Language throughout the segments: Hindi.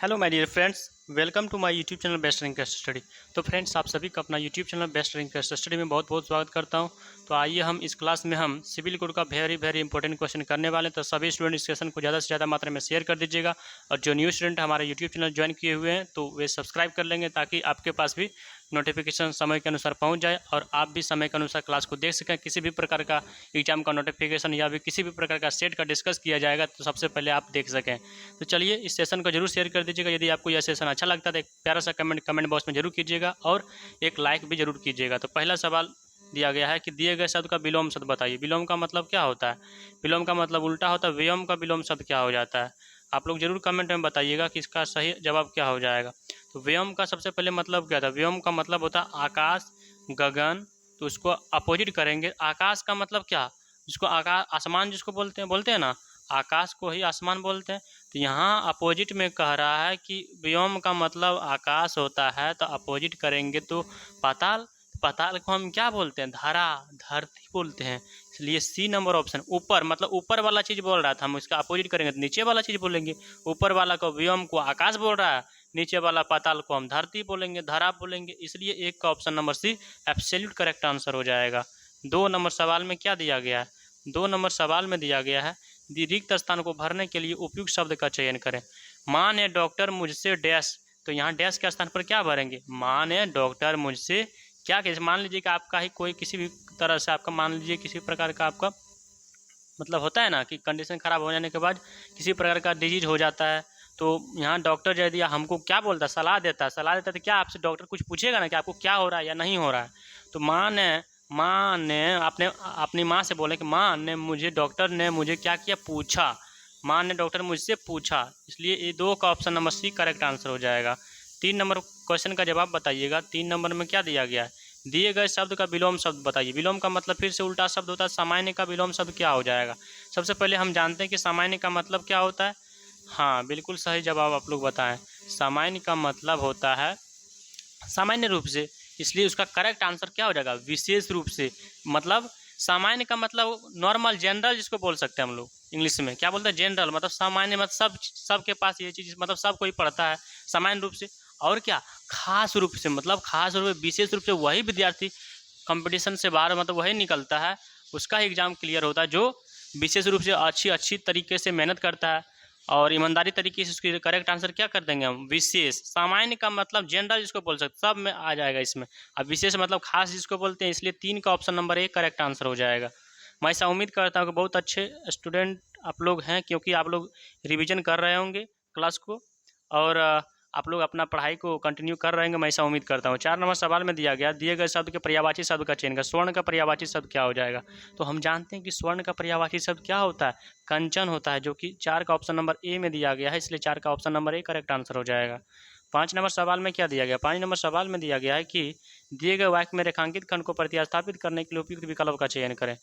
Hello my dear friends, welcome to my YouTube channel best rank test study. तो फ्रेंड्स, आप सभी का अपना YouTube channel best rank test study में बहुत बहुत स्वागत करता हूं। तो आइए हम इस क्लास में हम सिविल कोड का वेरी इंपॉर्टेंट क्वेश्चन करने वाले हैं। तो सभी स्टूडेंट इस सेशन को ज़्यादा से ज़्यादा मात्रा में शेयर कर दीजिएगा और जो न्यू स्टूडेंट हमारे यूट्यूब चैनल ज्वाइन किए हुए हैं तो वे सब्सक्राइब कर लेंगे ताकि आपके पास भी नोटिफिकेशन समय के अनुसार पहुंच जाए और आप भी समय के अनुसार क्लास को देख सकें। किसी भी प्रकार का एग्जाम का नोटिफिकेशन या भी किसी भी प्रकार का सेट का डिस्कस किया जाएगा तो सबसे पहले आप देख सकें। तो चलिए इस सेशन को जरूर शेयर कर दीजिएगा। यदि आपको यह सेशन अच्छा लगता है तो एक प्यारा सा कमेंट बॉक्स में जरूर कीजिएगा और एक लाइक भी जरूर कीजिएगा। तो पहला सवाल दिया गया है कि दिए गए शब्द का विलोम शब्द बताइए। विलोम का मतलब क्या होता है? विलोम का मतलब उल्टा होता है। व्योम का विलोम शब्द क्या हो जाता है? आप लोग जरूर कमेंट में बताइएगा कि इसका सही जवाब क्या हो जाएगा। तो व्योम का सबसे पहले मतलब क्या था? व्योम का मतलब होता है आकाश, गगन। तो उसको अपोजिट करेंगे। आकाश का मतलब क्या? जिसको आकाश, आसमान जिसको बोलते हैं ना, आकाश को ही आसमान बोलते हैं। तो यहाँ अपोजिट में कह रहा है कि व्योम का मतलब आकाश होता है, तो अपोजिट करेंगे तो पाताल। पाताल को हम क्या बोलते हैं? धरा, धरती बोलते हैं। इसलिए सी नंबर ऑप्शन। ऊपर मतलब ऊपर वाला चीज बोल रहा था, हम इसका अपोजिट करेंगे तो नीचे वाला चीज बोलेंगे। ऊपर वाला को व्योम को आकाश बोल रहा है, नीचे वाला पाताल को हम धरती बोलेंगे, धरा बोलेंगे। इसलिए एक का option number C absolute correct answer हो जाएगा। 2 नंबर सवाल में क्या दिया गया है? 2 नंबर सवाल में दिया गया है रिक्त स्थान को भरने के लिए उपयुक्त शब्द का चयन करें। माँ ने डॉक्टर मुझसे डैश। तो यहाँ डैश के स्थान पर क्या भरेंगे? माँ ने डॉक्टर मुझसे क्या कहे? मान लीजिए कि आपका ही कोई किसी भी तरह से आपका, मान लीजिए किसी प्रकार का आपका मतलब होता है ना कि कंडीशन खराब हो जाने के बाद किसी प्रकार का डिजीज हो जाता है। तो यहाँ डॉक्टर यदि हमको क्या बोलता है? सलाह देता है। तो क्या आपसे डॉक्टर कुछ पूछेगा ना कि आपको क्या हो रहा है या नहीं हो रहा है? तो माँ ने आपने अपनी माँ से बोले कि माँ ने मुझे, डॉक्टर ने मुझे क्या किया? पूछा। माँ ने डॉक्टर मुझसे पूछा। इसलिए ये 2 का option number C correct answer हो जाएगा। 3 नंबर क्वेश्चन का जवाब बताइएगा। 3 नंबर में क्या दिया गया है? दिए गए शब्द का विलोम शब्द बताइए। विलोम का मतलब फिर से उल्टा शब्द होता है। सामान्य का विलोम शब्द क्या हो जाएगा? सबसे पहले हम जानते हैं कि सामान्य का मतलब क्या होता है। हाँ, बिल्कुल सही जवाब आप लोग बताएं। सामान्य का मतलब होता है सामान्य रूप से। इसलिए उसका करेक्ट आंसर क्या हो जाएगा? विशेष रूप से। मतलब सामान्य का मतलब नॉर्मल, जनरल जिसको बोल सकते हैं हम लोग इंग्लिश में क्या बोलते हैं? जनरल। मतलब सामान्य मतलब सबके पास ये चीज़, मतलब सब कोई पढ़ता है सामान्य रूप से। और क्या? खास रूप से, मतलब खास रूप से, विशेष रूप से वही विद्यार्थी कंपटीशन से बाहर, मतलब वही निकलता है, उसका ही एग्जाम क्लियर होता है जो विशेष रूप से अच्छी तरीके से मेहनत करता है और ईमानदारी तरीके से। उसकी करेक्ट आंसर क्या कर देंगे हम? विशेष। सामान्य का मतलब जनरल जिसको बोल सकते, सब में आ जाएगा इसमें। अब विशेष मतलब खास जिसको बोलते हैं। इसलिए 3 का option number A correct answer हो जाएगा। मैं ऐसा उम्मीद करता हूँ कि बहुत अच्छे स्टूडेंट आप लोग हैं, क्योंकि आप लोग रिविजन कर रहे होंगे क्लास को और आप लोग अपना पढ़ाई को कंटिन्यू कर रहे हैं, मैं ऐसा उम्मीद करता हूँ। 4 नंबर सवाल में दिया गया दिए गए शब्द के पर्यायवाची शब्द का चयन कर। स्वर्ण का पर्यायवाची शब्द क्या हो जाएगा? तो हम जानते हैं कि स्वर्ण का पर्यायवाची शब्द क्या होता है? कंचन होता है, जो कि 4 का ऑप्शन नंबर ए में दिया गया है। इसलिए 4 का option number A correct answer हो जाएगा। 5 नंबर सवाल में क्या दिया गया? 5 नंबर सवाल में दिया गया है कि दिए गए वाक्य में रेखांकित खंड को प्रतिस्थापित करने के लिए उपयुक्त विकल्प का चयन करें।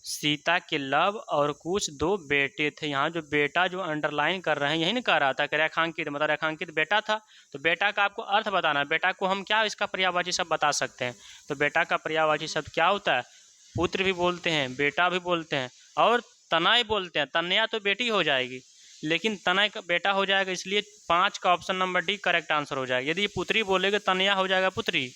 सीता के लव और कुछ 2 बेटे थे। यहाँ जो बेटा जो अंडरलाइन कर रहे हैं, यही नहीं कह रहा था कि रेखांकित मतलब रेखांकित बेटा था। तो बेटा का आपको अर्थ बताना है। बेटा को हम क्या इसका पर्यायवाची शब्द बता सकते हैं? तो बेटा का पर्यायवाची शब्द क्या होता है? पुत्र भी बोलते हैं, बेटा भी बोलते हैं और तनय बोलते हैं। तनया तो बेटी हो जाएगी, लेकिन तनय का बेटा हो जाएगा। इसलिए 5 का option number D correct answer हो जाएगा। यदि पुत्री बोलेगे तनया हो जाएगा पुत्री।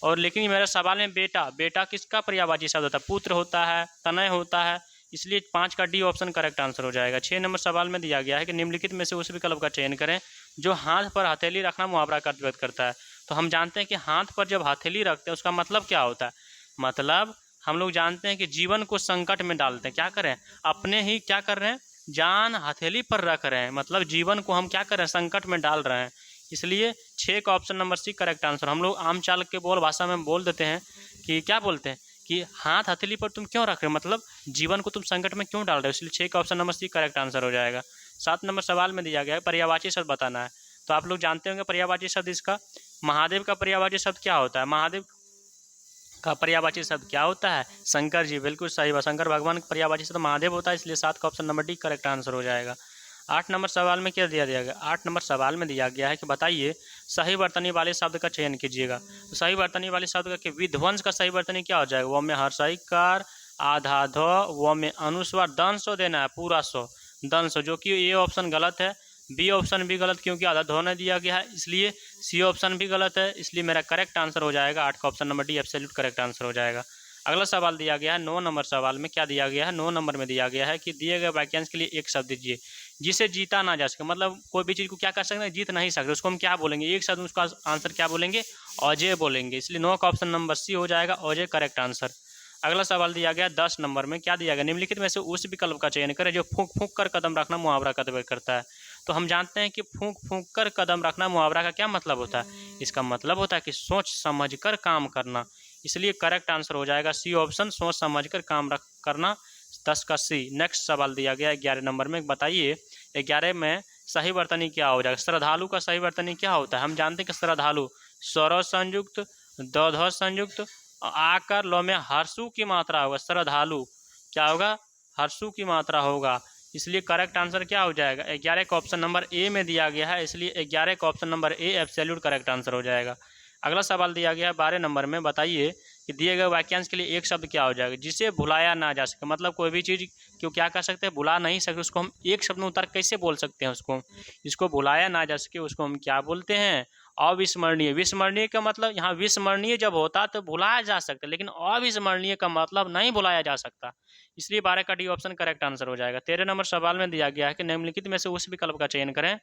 और लेकिन मेरे सवाल में बेटा किसका पर्यायवाची शब्द होता है? पुत्र होता है, तनय होता है। इसलिए 5 का डी ऑप्शन करेक्ट आंसर हो जाएगा। 6 नंबर सवाल में दिया गया है कि निम्नलिखित में से उस विकल्प का चयन करें जो हाथ पर हथेली रखना मुहावरा का अर्थ व्यक्त करता है। तो हम जानते हैं कि हाथ पर जब हथेली रखते हैं उसका मतलब क्या होता है? मतलब हम लोग जानते हैं कि जीवन को संकट में डालते हैं। क्या करें? अपने ही क्या कर रहे हैं? जान हथेली पर रख रहे हैं। मतलब जीवन को हम क्या कर रहे हैं? संकट में डाल रहे हैं। इसलिए 6 का option number C correct answer. हम लोग आम चाल के बोल भाषा में बोल देते हैं कि क्या बोलते हैं कि हाथ हथेली पर तुम क्यों रख रहे हो, मतलब जीवन को तुम संकट में क्यों डाल रहे हो। इसलिए 6 का option number C correct answer हो जाएगा। 7 नंबर सवाल में दिया गया है पर्यायवाची शब्द बताना है। तो आप लोग जानते होंगे पर्यायवाची शब्द इसका। महादेव का पर्यायवाची शब्द क्या होता है? महादेव का पर्यायवाची शब्द क्या होता है? शंकर जी। बिल्कुल सही बात, शंकर भगवान का पर्यायवाची शब्द महादेव होता है। इसलिए 7 का option number D correct answer हो जाएगा। 8 नंबर सवाल में क्या दिया गया? 8 नंबर सवाल में दिया गया है कि बताइए सही वर्तनी वाले शब्द का चयन कीजिएगा। तो सही वर्तनी वाले शब्द का विध्वंस का सही वर्तनी क्या हो जाएगा? वो में हर्षईकार, आधा ध, वो में अनुस्वार, दंश देना है पूरा सो, दंश, जो कि ये ऑप्शन गलत है। बी ऑप्शन भी गलत क्योंकि आधा धोने दिया गया है, इसलिए सी ऑप्शन भी गलत है। इसलिए मेरा करेक्ट आंसर हो जाएगा 8 का option number D absolute correct answer हो जाएगा। अगला सवाल दिया गया है 9 नंबर सवाल में क्या दिया गया है, 9 नंबर में दिया गया है कि दिए गए वाक्यांश के लिए एक शब्द दीजिए जिसे जीता ना जा सके। मतलब कोई भी चीज़ को क्या कर सकते हैं, जीत नहीं सकते, उसको हम क्या बोलेंगे, एक शब्द उसका आंसर क्या बोलेंगे, अजय बोलेंगे। इसलिए 9 का ऑप्शन नंबर सी हो जाएगा, अजय करेक्ट आंसर। अगला सवाल दिया गया 10 नंबर में क्या दिया गया, निम्नलिखित में से उस विकल्प का चयन करें जो फूंक फूंक कर कदम रखना मुहावरा करता है। तो हम जानते हैं कि फूंक फूंक कर कदम रखना मुहावरा का क्या मतलब होता है, इसका मतलब होता है कि सोच समझ कर काम करना। इसलिए करेक्ट आंसर हो जाएगा सी ऑप्शन, सोच समझ कर काम करना, 10 का सी। नेक्स्ट सवाल दिया गया 11 नंबर में, बताइए 11 में सही वर्तनी क्या हो जाएगा। श्रद्धालु का सही वर्तनी क्या होता है, हम जानते हैं कि श्रद्धालु स्वरों संयुक्त, दौधो संयुक्त, आकर लो में हर्षु की मात्रा होगा। श्रद्धालु क्या होगा, हर्षु की मात्रा होगा। इसलिए करेक्ट आंसर क्या हो जाएगा, 11 का ऑप्शन नंबर ए में दिया गया है, इसलिए 11 का option number A absolute correct answer हो जाएगा। अगला सवाल दिया गया 12 नंबर में, बताइए कि दिए गए वाक्यांश के लिए एक शब्द क्या हो जाएगा जिसे भुलाया ना जा सके। मतलब कोई भी चीज़ क्यों क्या कर सकते हैं, भुला नहीं सकते, उसको हम एक शब्द में उतर कैसे बोल सकते हैं, उसको जिसको भुलाया ना जा सके उसको हम क्या बोलते हैं, अविस्मरणीय। विस्मरणीय का मतलब, यहाँ विस्मरणीय जब होता तो भुलाया जा सकता, लेकिन अविस्मरणीय का मतलब नहीं भुलाया जा सकता। इसलिए 12 का डी ऑप्शन करेक्ट आंसर हो जाएगा। 13 नंबर सवाल में दिया गया है कि निम्नलिखित में से उस विकल्प का चयन करें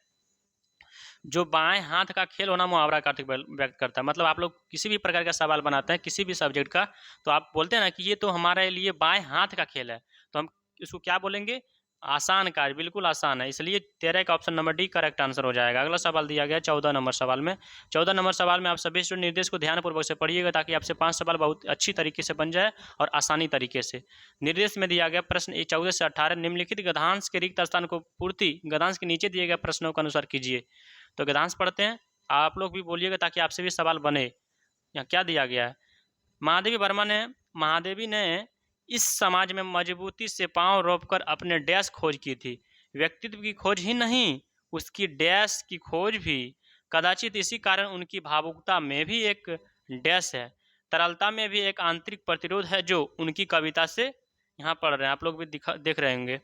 जो बाएं हाथ का खेल होना मुहावरा का अर्थ व्यक्त करता है। मतलब आप लोग किसी भी प्रकार का सवाल बनाते हैं किसी भी सब्जेक्ट का, तो आप बोलते हैं ना कि ये तो हमारे लिए बाएं हाथ का खेल है, तो हम इसको क्या बोलेंगे, आसान कार्य, बिल्कुल आसान है। इसलिए 13 का option number D correct answer हो जाएगा। अगला सवाल दिया गया 14 नंबर सवाल में। 14 नंबर सवाल में आप सभी स्टूडेंट निर्देश को ध्यानपूर्वक से पढ़िएगा ताकि आपसे 5 सवाल बहुत अच्छी तरीके से बन जाए और आसानी तरीके से। निर्देश में दिया गया प्रश्न 14 से 18, निम्नलिखित गद्यांश के रिक्त स्थान को पूर्ति गद्यांश के नीचे दिए गए प्रश्नों के अनुसार कीजिए। तो गद्यांश पढ़ते हैं, आप लोग भी बोलिएगा ताकि आपसे भी सवाल बने। यहाँ क्या दिया गया है, महादेवी ने इस समाज में मजबूती से पांव रोपकर अपने डैश खोज की थी। व्यक्तित्व की खोज ही नहीं, उसकी डैश की खोज भी। कदाचित इसी कारण उनकी भावुकता में भी एक डैश है, तरलता में भी एक आंतरिक प्रतिरोध है जो उनकी कविता से, यहाँ पढ़ रहे हैं आप लोग भी देख रहे होंगे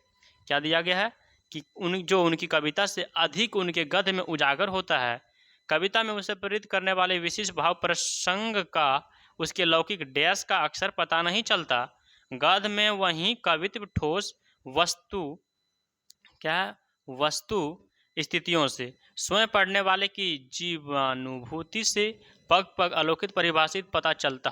क्या दिया गया है कि उनकी कविता से अधिक उनके गद्य में उजागर होता है। कविता में उसे प्रेरित करने वाले विशेष भाव प्रसंग का उसके लौकिक डैश का अक्सर पता नहीं चलता। गद्य में वहीं कवित्व ठोस वस्तु स्थितियों से, स्वयं पढ़ने वाले की जीवानुभूति से पग पग अलौकिक परिभाषित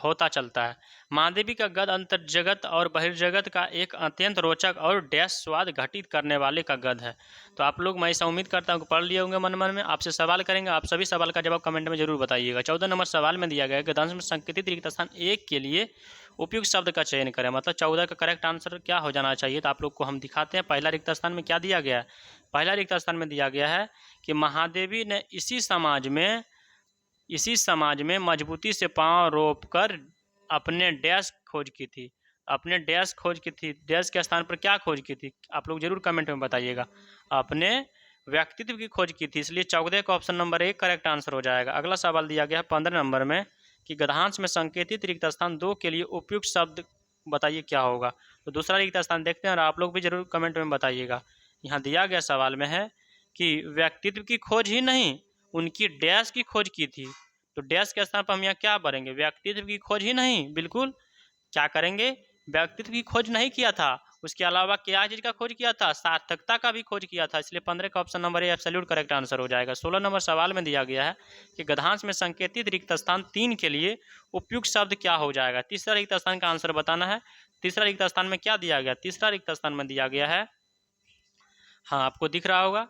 होता चलता है। महादेवी का गद्य अंतर जगत और बहिर्जगत का एक अत्यंत रोचक और डैश स्वाद घटित करने वाले का गद्य है। तो आप लोग, मैं ऐसा उम्मीद करता हूँ कि पढ़ लिए होंगे मन में। आपसे सवाल करेंगे, आप सभी सवाल का जवाब कमेंट में जरूर बताइएगा। 14 नंबर सवाल में दिया गया गद्यांश में संकेतित रिक्त स्थान 1 के लिए उपयुक्त शब्द का चयन करें। मतलब 14 का करेक्ट आंसर क्या हो जाना चाहिए, तो आप लोग को हम दिखाते हैं। पहला रिक्त स्थान में क्या दिया गया है, पहला रिक्त स्थान में दिया गया है कि महादेवी ने इसी समाज में मजबूती से पांव रोपकर अपने डैश खोज की थी। अपने डैश खोज की थी, डैश के स्थान पर क्या खोज की थी, आप लोग जरूर कमेंट में बताइएगा। अपने व्यक्तित्व की खोज की थी, इसलिए 14 का ऑप्शन नंबर 1 करेक्ट आंसर हो जाएगा। अगला सवाल दिया गया है 15 नंबर में कि गद्यांश में संकेतित रिक्त स्थान 2 के लिए उपयुक्त शब्द बताइए क्या होगा। तो दूसरा रिक्त स्थान देखते हैं और आप लोग भी जरूर कमेंट में बताइएगा। यहाँ दिया गया सवाल में है कि व्यक्तित्व की खोज ही नहीं, उनकी डैश की खोज की थी। तो डैश के स्थान पर हम यहाँ क्या भरेंगे, व्यक्तित्व की खोज ही नहीं, बिल्कुल क्या करेंगे, व्यक्तित्व की खोज नहीं किया था, उसके अलावा क्या चीज़ का खोज किया था, सार्थकता का भी खोज किया था। इसलिए 15 का option number A absolute correct answer हो जाएगा। 16 नंबर सवाल में दिया गया है कि गद्यांश में संकेतित रिक्त स्थान 3 के लिए उपयुक्त शब्द क्या हो जाएगा। तीसरा रिक्त स्थान का आंसर बताना है। तीसरा रिक्त स्थान में क्या दिया गया, तीसरा रिक्त स्थान में दिया गया है, हाँ आपको दिख रहा होगा,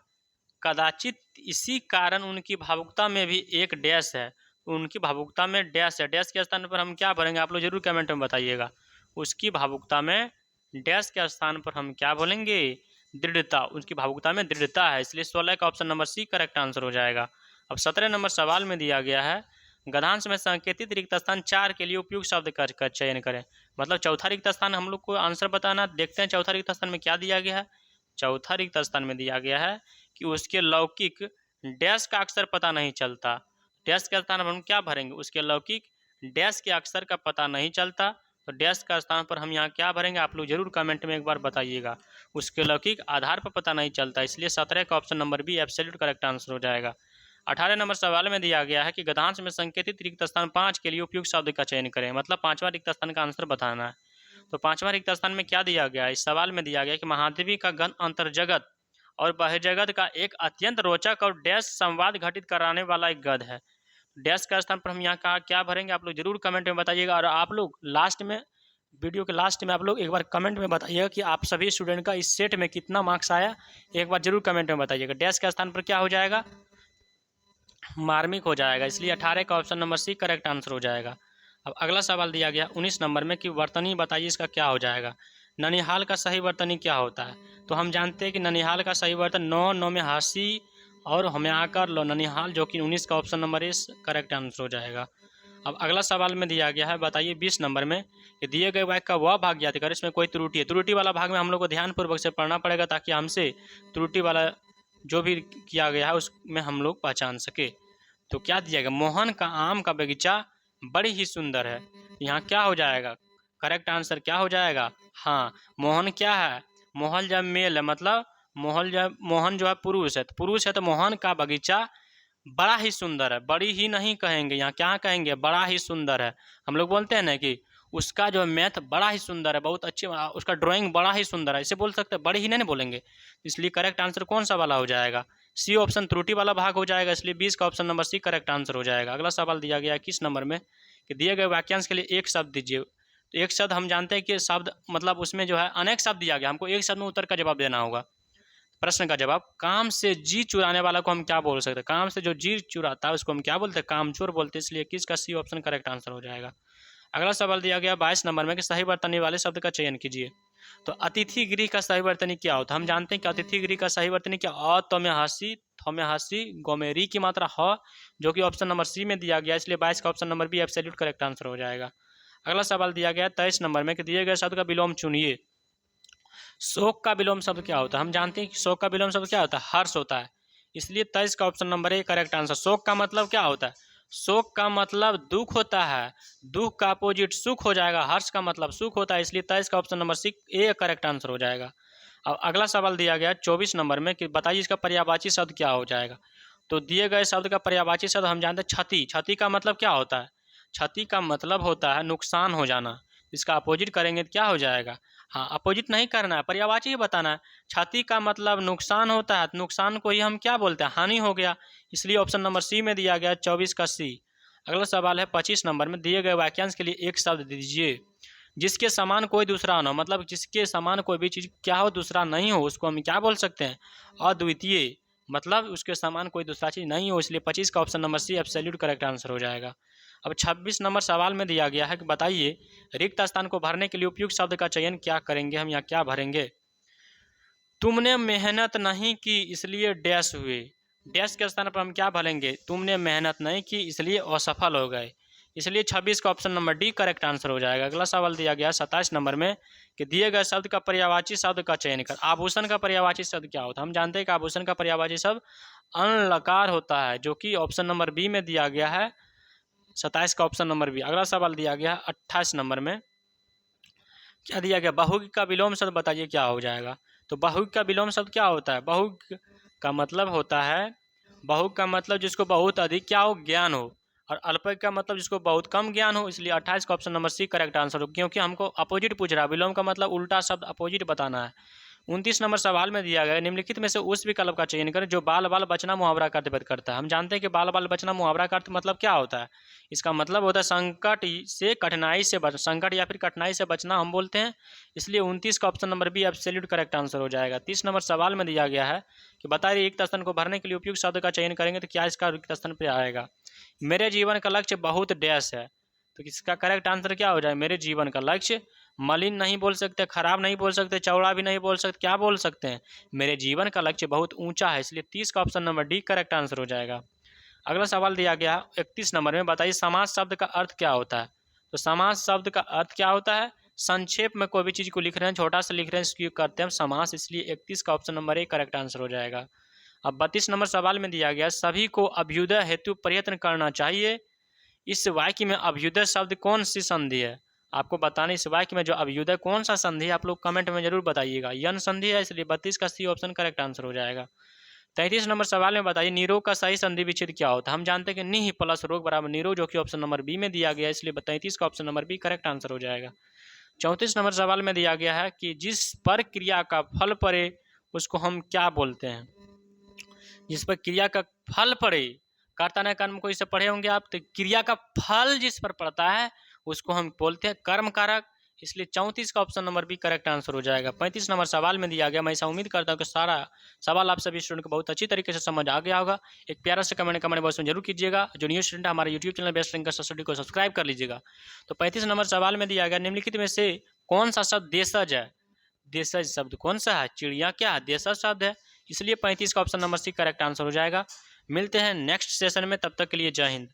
कदाचित इसी कारण उनकी भावुकता में भी एक डैश है। उनकी भावुकता में डैश है, डैश के स्थान पर हम क्या भरेंगे, आप लोग जरूर कमेंट में बताइएगा। उसकी भावुकता में डैश के स्थान पर हम क्या बोलेंगे, दृढ़ता, उसकी भावुकता में दृढ़ता है। इसलिए 16 का option number C correct answer हो जाएगा। अब 17 नंबर सवाल में दिया गया है गद्यांश में संकेतित रिक्त स्थान 4 के लिए उपयुक्त शब्द का चयन करें। मतलब चौथा रिक्त स्थान हम लोग को आंसर बताना। देखते हैं चौथा रिक्त स्थान में क्या दिया गया है। चौथा रिक्त स्थान में दिया गया है कि उसके लौकिक डैश का अक्षर पता नहीं चलता। डैश के स्थान पर हम क्या भरेंगे, उसके लौकिक डैश के अक्षर का पता नहीं चलता। तो डैश का स्थान पर हम यहाँ क्या भरेंगे, आप लोग जरूर कमेंट में एक बार बताइएगा। उसके लौकिक आधार पर पता नहीं चलता, इसलिए 17 का option number B absolute correct answer हो जाएगा। 18 नंबर सवाल में दिया गया है कि गद्यांश में संकेतित रिक्त स्थान 5 के लिए उपयुक्त शब्द का चयन करें, मतलब 5वां रिक्त स्थान का आंसर बताना है। तो 5वां रिक्त स्थान में क्या दिया गया है, इस सवाल में दिया गया है कि महादेवी का गण अंतर्जगत और बहिर्जगत का एक अत्यंत रोचक और डैश संवाद घटित कराने वाला एक गद्य है। डैश का स्थान पर हम यहाँ का क्या भरेंगे, आप लोग जरूर कमेंट में बताइएगा। और आप लोग लास्ट में, वीडियो के लास्ट में आप लोग एक बार कमेंट में बताइएगा कि आप सभी स्टूडेंट का इस सेट में कितना मार्क्स आया, एक बार जरूर कमेंट में बताइएगा। डैश का स्थान पर क्या हो जाएगा, मार्मिक हो जाएगा, इसलिए 18 का option number C correct answer हो जाएगा। अब अगला सवाल दिया गया 19 नंबर में कि वर्तनी बताइए इसका क्या हो जाएगा। ननिहाल का सही वर्तनी क्या होता है, तो हम जानते हैं कि ननिहाल का सही वर्तन नौ नौ में हासी और हमें आकर लो ननिहाल, जो कि 19 का ऑप्शन नंबर इस करेक्ट आंसर हो जाएगा। अब अगला सवाल में दिया गया है, बताइए 20 नंबर में कि दिए गए वाक्य का वह भाग ज्ञात कर, इसमें कोई त्रुटि है। त्रुटि वाला भाग में हम लोग को ध्यानपूर्वक से पढ़ना पड़ेगा ताकि हमसे त्रुटि वाला जो भी किया गया है उसमें हम लोग पहचान सके। तो क्या दिया गया, मोहन का आम का बगीचा बड़ी ही सुंदर है। यहाँ क्या हो जाएगा, करेक्ट आंसर क्या हो जाएगा, हाँ मोहन क्या है, मोहन जब मेल है, मतलब मोहन जो है पुरुष है, तो पुरुष है तो मोहन का बगीचा बड़ा ही सुंदर है। बड़ी ही नहीं कहेंगे, यहाँ क्या कहेंगे, बड़ा ही सुंदर है। हम लोग बोलते हैं ना कि उसका जो मैथ बड़ा ही सुंदर है, बहुत अच्छे, उसका ड्राइंग बड़ा ही सुंदर है, इसे बोल सकते हैं, बड़ी ही नहीं बोलेंगे। इसलिए करेक्ट आंसर कौन सा वाला हो जाएगा, सी ऑप्शन त्रुटि वाला भाग हो जाएगा, इसलिए 20 का option number C correct answer हो जाएगा। अगला सवाल दिया गया 21 नंबर में कि दिए गए वाक्यांश के लिए एक शब्द दीजिए। तो एक शब्द हम जानते हैं कि शब्द मतलब उसमें जो है अनेक शब्द दिया गया, हमको एक शब्द में उत्तर का जवाब देना होगा। प्रश्न का जवाब, काम से जी चुराने वाला को हम क्या बोल सकते हैं, काम से जो जी चुराता है उसको हम क्या बोलते हैं, कामचोर बोलते हैं, इसलिए 21 का सी ऑप्शन करेक्ट आंसर हो जाएगा। अगला सवाल दिया गया 22 नंबर में कि सही वर्तनी वाले शब्द का चयन कीजिए। तो अतिथि गृह का सही वर्तनी क्या होता है, हम जानते हैं कि अतिथि गृह का सही वर्तनी क्या, तो में हंसी गोमेरी की मात्रा ह, जो कि ऑप्शन नंबर सी में दिया गया, इसलिए 22 का option number B absolute correct answer हो जाएगा। अगला सवाल दिया गया 23 नंबर में कि दिए गए शब्द का विलोम चुनिए। शोक का विलोम शब्द क्या होता है, हम जानते हैं कि शोक का विलोम शब्द क्या होता है, हर्ष होता है, इसलिए 23 का option number A correct answer. शोक का मतलब क्या होता है, शोक का मतलब दुख होता है, दुख का अपोजिट सुख हो जाएगा, हर्ष का मतलब सुख होता है, इसलिए 23 का option number C A correct answer हो जाएगा। अब अगला सवाल दिया गया 24 नंबर में कि बताइए इसका पर्यायवाची शब्द क्या हो जाएगा। तो दिए गए शब्द का पर्यायवाची शब्द हम जानते हैं क्षति। क्षति का मतलब क्या होता है, क्षति का मतलब होता है नुकसान हो जाना, इसका अपोजिट करेंगे तो क्या हो जाएगा, हाँ अपोजिट नहीं करना है, पर्यायवाची ही बताना है। क्षति का मतलब नुकसान होता है, तो नुकसान को ही हम क्या बोलते हैं, हानि हो गया, इसलिए ऑप्शन नंबर सी में दिया गया 24 का सी। अगला सवाल है 25 नंबर में दिए गए वाक्यांश के लिए एक शब्द दीजिए। जिसके समान कोई दूसरा न हो, मतलब जिसके समान कोई भी चीज़ क्या हो दूसरा नहीं हो, उसको हम क्या बोल सकते हैं, अद्वितीय, मतलब उसके समान कोई दूसरा चीज़ नहीं हो, इसलिए 25 का option number C absolute correct answer हो जाएगा। अब 26 नंबर सवाल में दिया गया है कि बताइए रिक्त स्थान को भरने के लिए उपयुक्त शब्द का चयन क्या करेंगे, हम यहाँ क्या भरेंगे। तुमने मेहनत नहीं की इसलिए डैश हुए, डैश के स्थान पर हम क्या भरेंगे, तुमने मेहनत नहीं की इसलिए असफल हो गए, इसलिए 26 का option number D correct answer हो जाएगा। अगला सवाल दिया गया 27 नंबर में कि दिए गए शब्द का पर्यायवाची शब्द का चयन कर। आभूषण का पर्यायवाची शब्द क्या होता है, हम जानते हैं कि आभूषण का पर्यायवाची शब्द अनलकार होता है, जो कि ऑप्शन नंबर बी में दिया गया है, 27 का ऑप्शन नंबर बी। अगला सवाल दिया गया 28 नंबर में क्या दिया गया, बहु का विलोम शब्द बताइए क्या हो जाएगा। तो बहु का विलोम शब्द क्या होता है, बहु का मतलब होता है, बहु का मतलब जिसको बहुत अधिक क्या हो ज्ञान हो, और अल्प का मतलब जिसको बहुत कम ज्ञान हो, इसलिए 28 का option number C correct answer हो, क्योंकि हमको अपोजिट पूछ रहा है, विलोम का मतलब उल्टा शब्द अपोजिट बताना है। 29 नंबर सवाल में दिया गया निम्नलिखित में से उस विकल्प का चयन करें जो बाल बाल बचना मुहावरा का अर्थ करता है। हम जानते हैं कि बाल बाल बचना मुहावरा का अर्थ मतलब क्या होता है, इसका मतलब होता है संकट से कठिनाई से बच, संकट या फिर कठिनाई से बचना हम बोलते हैं, इसलिए 29 का option number B absolute correct answer हो जाएगा। 30 नंबर सवाल में दिया गया है कि बताइए रिक्त स्थान को भरने के लिए उपयुक्त शब्द का चयन करेंगे तो क्या इसका रिक्त स्थान पर आएगा। मेरे जीवन का लक्ष्य बहुत डैश है, तो इसका करेक्ट आंसर क्या हो जाए, मेरे जीवन का लक्ष्य मलिन नहीं बोल सकते, खराब नहीं बोल सकते, चौड़ा भी नहीं बोल सकते, क्या बोल सकते हैं, मेरे जीवन का लक्ष्य बहुत ऊंचा है, इसलिए 30 का option number D correct answer हो जाएगा। अगला सवाल दिया गया 31 नंबर में बताइए समास शब्द का अर्थ क्या होता है। तो समास शब्द का अर्थ क्या होता है, संक्षेप में कोई भी चीज़ को लिख रहे हैं, छोटा सा लिख रहे हैं, इसको करते हैं हम समास, इसलिए 31 का option number A correct answer हो जाएगा। अब 32 नंबर सवाल में दिया गया सभी को अभ्युदय हेतु प्रयत्न करना चाहिए, इस वाक्य में अभ्युदय शब्द कौन सी संधि है। आपको बताने सिवाय कि मैं जो अभ्युदय कौन सा संधि है, आप लोग कमेंट में जरूर बताइएगा। यन संधि है, इसलिए 32 का सी ऑप्शन करेक्ट आंसर हो जाएगा। 33 नंबर सवाल में बताइए निरोग का सही संधि विच्छेद क्या होता है। हम जानते हैं कि निह प्लस रोग बराबर निरोग, जो कि ऑप्शन नंबर बी में दिया गया है, इसलिए 33 का option number B correct answer हो जाएगा। 34 नंबर सवाल में दिया गया है कि जिस पर क्रिया का फल पड़े उसको हम क्या बोलते हैं। जिस पर क्रिया का फल पड़े, कर्ता न कर्म को इसे पढ़े होंगे आप, तो क्रिया का फल जिस पर पड़ता है उसको हम बोलते हैं कर्म कारक, इसलिए 34 का option number B correct answer हो जाएगा। 35 नंबर सवाल में दिया गया, मैं ऐसा उम्मीद करता हूँ कि सारा सवाल आप सभी स्टूडेंट को बहुत अच्छी तरीके से समझ आ गया होगा। एक प्यारा से कमेंट बॉक्स में जरूर कीजिएगा। जो न्यू स्टूडेंट है हमारे YouTube channel best ranker study को सब्सक्राइब कर लीजिएगा। तो 35 नंबर सवाल में दिया गया, निम्नलिखित में से कौन सा शब्द देशज है। देशज शब्द कौन सा है, चिड़िया क्या है, देशज शब्द है, इसलिए 35 का option number C correct answer हो जाएगा। मिलते हैं नेक्स्ट सेशन में, तब तक के लिए जय हिंद।